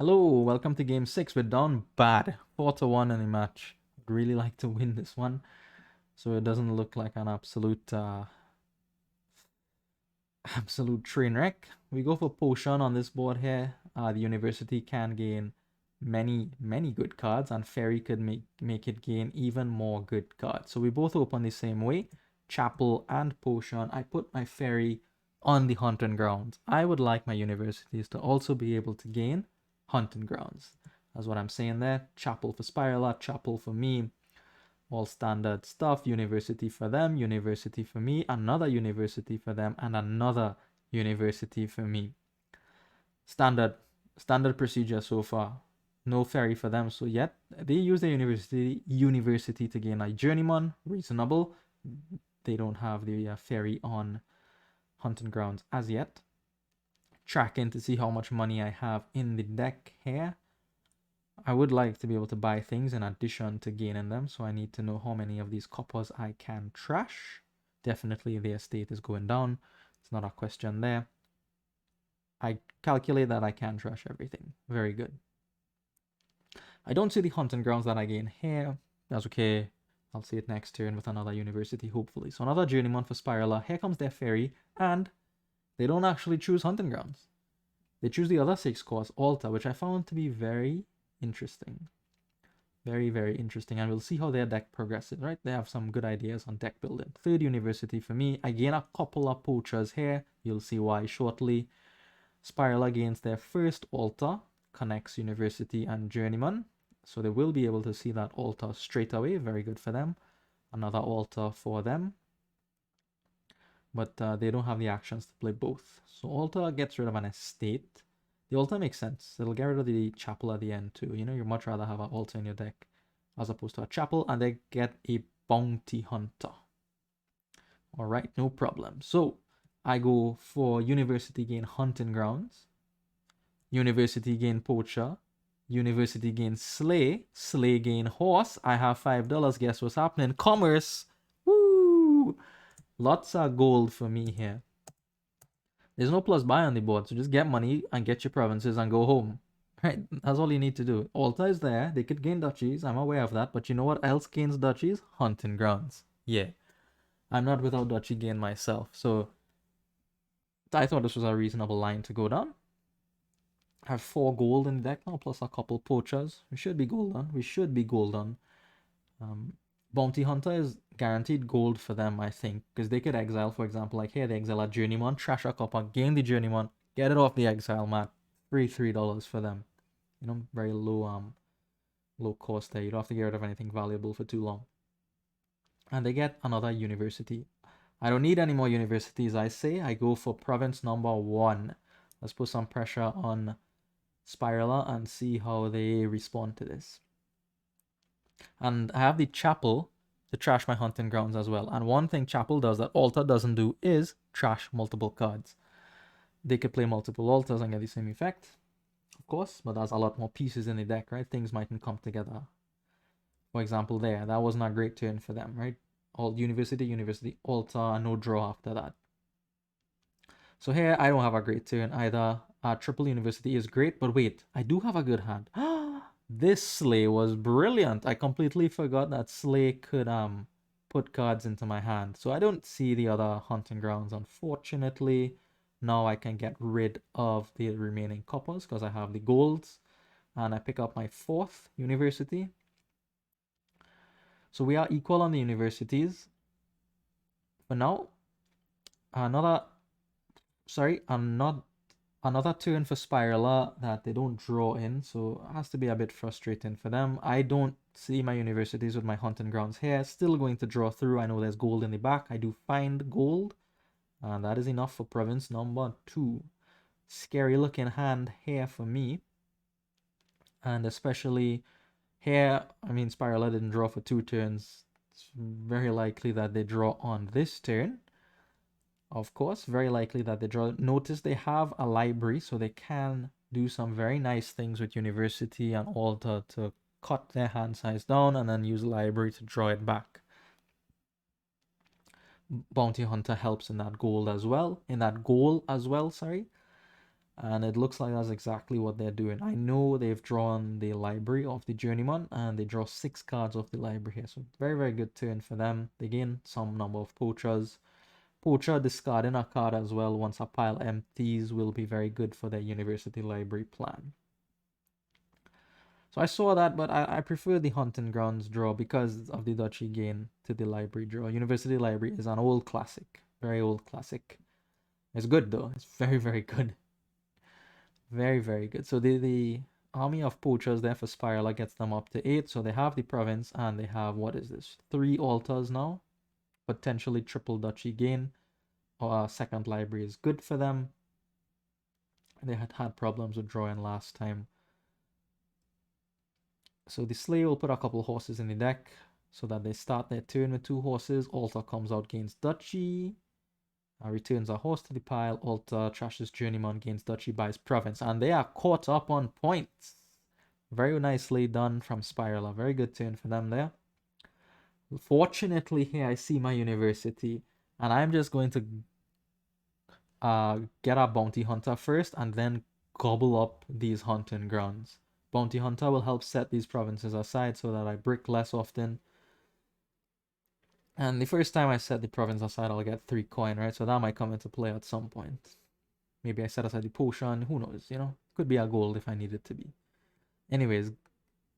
Hello, welcome to game 6. We're down bad. 4-1 in a match. I'd really like to win this one so it doesn't look like an absolute train wreck. We go for potion on this board here. The university can gain many good cards, and Ferry could make it gain even more good cards. So we both open the same way. Chapel and potion. I put my Ferry on the hunting grounds. I would like my universities to also be able to gain hunting grounds. That's what I'm saying there. Chapel for Spirala, Chapel for me. All standard stuff. University for them, university for me, another university for them, and another university for me. Standard procedure so far. No Ferry for them. So yet they use the university to gain a journeyman. Reasonable. They don't have the Ferry on hunting grounds as yet. Tracking to see how much money I have in the deck here. I would like to be able to buy things in addition to gaining them, so I need to know how many of these coppers I can trash. Definitely the estate is going down. It's not a question there. I calculate that I can trash everything. Very good. I don't see the hunting grounds that I gain here. That's okay. I'll see it next turn with another university, hopefully. So another journeyman for Spirala. Here comes their Ferry, and they don't actually choose hunting grounds. They choose the other 6 course, Altar, which I found to be very interesting. Very interesting. And we'll see how their deck progresses, right? They have some good ideas on deck building. Third university for me. I gain a couple of poachers here. You'll see why shortly. Spiral against their first altar. Connects university and journeyman. So they will be able to see that altar straight away. Very good for them. Another altar for them. But they don't have the actions to play both. So altar gets rid of an estate. The altar makes sense. It'll get rid of the chapel at the end too. You know, you'd much rather have an altar in your deck as opposed to a chapel, and they get a bounty hunter. All right, no problem. So I go for university gain hunting grounds, university gain poacher, university gain sleigh, sleigh gain horse. I have $5. Guess what's happening? Commerce. Woo! Lots of gold for me here. There's no plus buy on the board, so just get money and get your provinces and go home. Right, that's all you need to do. Alta is there. They could gain duchies. I'm aware of that. But you know what else gains duchies? Hunting grounds. Yeah. I'm not without duchy gain myself. So I thought this was a reasonable line to go down. I have 4 gold in the deck now, plus a couple poachers. We should be golden. We should be golden. Bounty Hunter is guaranteed gold for them, I think. Because they could exile, for example, like here, they exile a Journeyman, trash a copper, gain the Journeyman, get it off the exile mat. Free $3 for them. You know, very low cost there. You don't have to get rid of anything valuable for too long. And they get another university. I don't need any more universities, I say. I go for province number 1. Let's put some pressure on Spirala and see how they respond to this. And I have the chapel to trash my hunting grounds as well. And one thing chapel does that altar doesn't do is trash multiple cards. They could play multiple altars and get the same effect, of course, but there's a lot more pieces in the deck, right? Things mightn't come together. For example, there, that wasn't a great turn for them, right? All university, altar, no draw after that. So here, I don't have a great turn either. Triple university is great, but wait, I do have a good hand. This Sleigh was brilliant. I completely forgot that Sleigh could put cards into my hand. So I don't see the other hunting grounds, unfortunately. Now I can get rid of the remaining coppers because I have the golds. And I pick up my 4th university. So we are equal on the universities. For now, another turn for Spirala that they don't draw in, so it has to be a bit frustrating for them. I don't see my universities with my hunting grounds here. Still going to draw through. I know there's gold in the back. I do find gold. And that is enough for province number 2. Scary looking hand here for me. And especially here, I mean, Spirala didn't draw for 2 turns. It's very likely that they draw on this turn. Of course, very likely that they draw. Notice they have a library, so they can do some very nice things with university and altar to cut their hand size down and then use library to draw it back. Bounty Hunter helps in that goal as well. Sorry. And it looks like that's exactly what they're doing. I know they've drawn the library of the journeyman, and they draw 6 cards off the library here. So very, very good turn for them. They gain some number of poachers. Poacher discarding a card as well once a pile empties will be very good for their university library plan. So I saw that, but I prefer the hunting grounds draw because of the duchy gain to the library draw. University library is an old classic, very old classic. It's good though. It's very, very good. Very, very good. So the army of poachers there for Spirala gets them up to 8. So they have the province and they have, what is this? 3 altars now. Potentially triple duchy gain. Or second library is good for them. They had problems with drawing last time. So the Sleigh will put a couple horses in the deck so that they start their turn with 2 horses. Altar comes out, gains duchy. Returns a horse to the pile. Altar trashes journeyman, gains duchy, buys province. And they are caught up on points. Very nicely done from Spirala. Very good turn for them there. Fortunately, here I see my university. And I'm just going to get a bounty hunter first and then gobble up these hunting grounds. Bounty hunter will help set these provinces aside so that I brick less often. And the first time I set the province aside, I'll get 3 coin, right? So that might come into play at some point. Maybe I set aside the potion. Who knows, you know? Could be a gold if I need it to be. Anyways,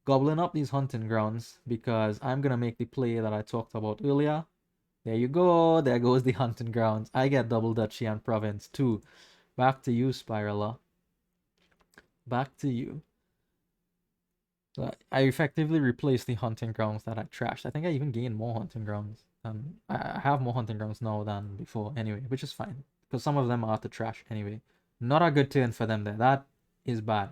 gobbling up these hunting grounds because I'm going to make the play that I talked about earlier. There you go. There goes the hunting grounds. I get double duchy and province too. Back to you, Spirala. Back to you. So I effectively replaced the hunting grounds that I trashed. I think I even gained more hunting grounds. I have more hunting grounds now than before anyway, which is fine. Because some of them are to trash anyway. Not a good turn for them there. That is bad.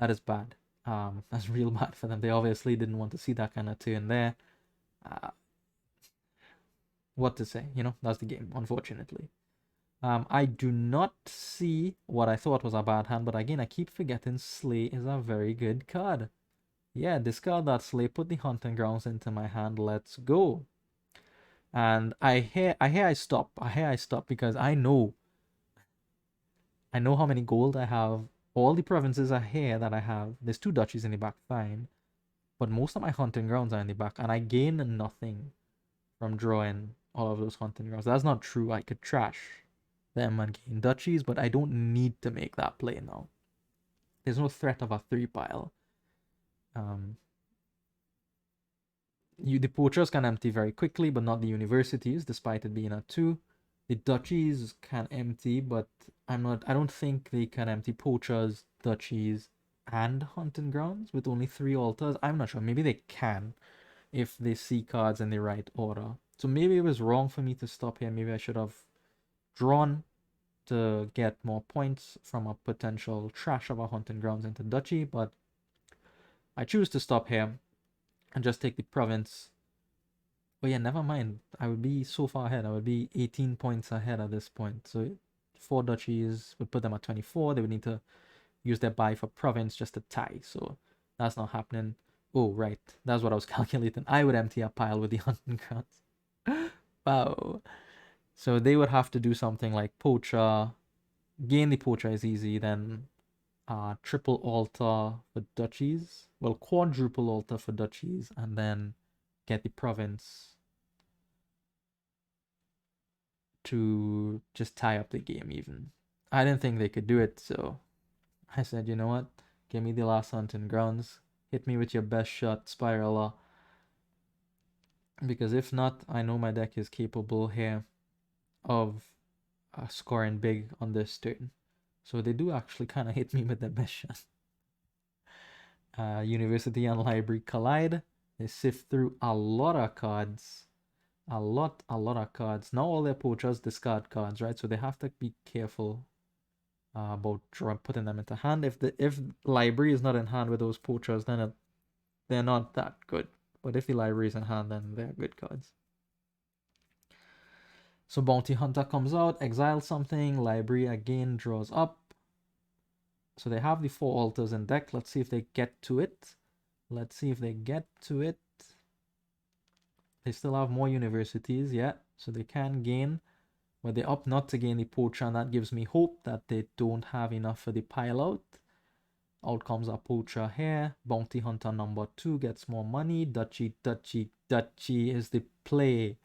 That is bad. That's real bad for them. They obviously didn't want to see that kind of turn there. What to say? You know, that's the game, unfortunately. I do not see what I thought was a bad hand, but again, I keep forgetting Sleigh is a very good card. Yeah, discard that Sleigh, put the hunting grounds into my hand, let's go. And I stop because I know how many gold I have. All the provinces are here that I have. There's 2 duchies in the back, fine. But most of my hunting grounds are in the back, and I gain nothing from drawing all of those hunting grounds. That's not true. I could trash them and gain duchies, but I don't need to make that play now. There's no threat of a 3 pile. The poachers can empty very quickly, but not the universities, despite it being a 2. The duchies can empty, but I don't think they can empty poachers, duchies, and hunting grounds with only 3 altars. I'm not sure. Maybe they can if they see cards in the right order. So maybe it was wrong for me to stop here. Maybe I should have drawn to get more points from a potential trash of a hunting grounds into duchy, but I choose to stop here and just take the province. Oh yeah, never mind. I would be so far ahead. I would be 18 points ahead at this point. So 4 duchies would put them at 24. They would need to use their buy for province just to tie. So that's not happening. Oh, right. That's what I was calculating. I would empty a pile with the hunting grounds. Wow. So they would have to do something like poacher. Gain the poacher is easy. Then triple altar for duchies. Well, quadruple altar for duchies. And then get the province to just tie up the game even. I didn't think they could do it, so I said, you know what? Give me the last hunting grounds. Hit me with your best shot, Spirala. Because if not, I know my deck is capable here of scoring big on this turn. So they do actually kind of hit me with their best shot. University and library collide. They sift through a lot of cards. A lot of cards. Now all their poachers discard cards, right? So they have to be careful about putting them into hand. If library is not in hand with those poachers, then they're not that good. But if the library is in hand, then they're good cards. So Bounty Hunter comes out, exiles something, library again draws up. So they have the 4 altars in deck. Let's see if they get to it. They still have more universities, yeah. So they can gain. but they opt not to gain the poacher, and that gives me hope that they don't have enough for the pile out. Out comes a poacher here. Bounty hunter number 2 gets more money. Duchy, duchy, duchy is the play.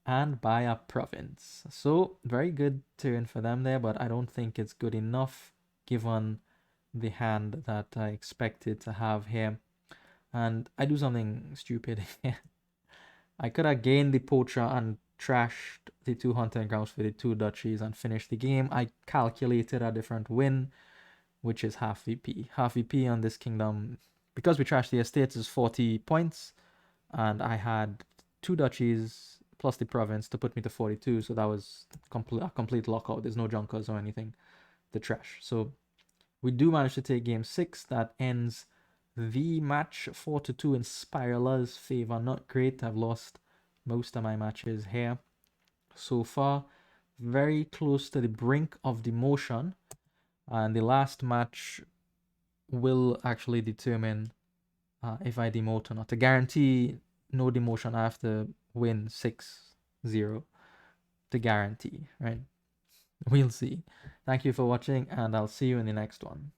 And buy a province. So very good turn for them there, but I don't think it's good enough given the hand that I expected to have here. And I do something stupid here. I could have gained the poacher and trashed the 2 hunting grounds for the 2 duchies and finished the game. I calculated a different win, which is half VP. Half VP on this kingdom, because we trashed the estates, is 40 points, and I had 2 duchies plus the province to put me to 42, so that was a complete lockout. There's no junkers or anything to trash. So we do manage to take game 6. That ends the match 4-2 in Spirala's favor. Not great. I've lost most of my matches here so far. Very close to the brink of demotion, and the last match will actually determine if I demote or not. To guarantee no demotion, I have to win 6-0 to guarantee, right? We'll see. Thank you for watching, and I'll see you in the next one.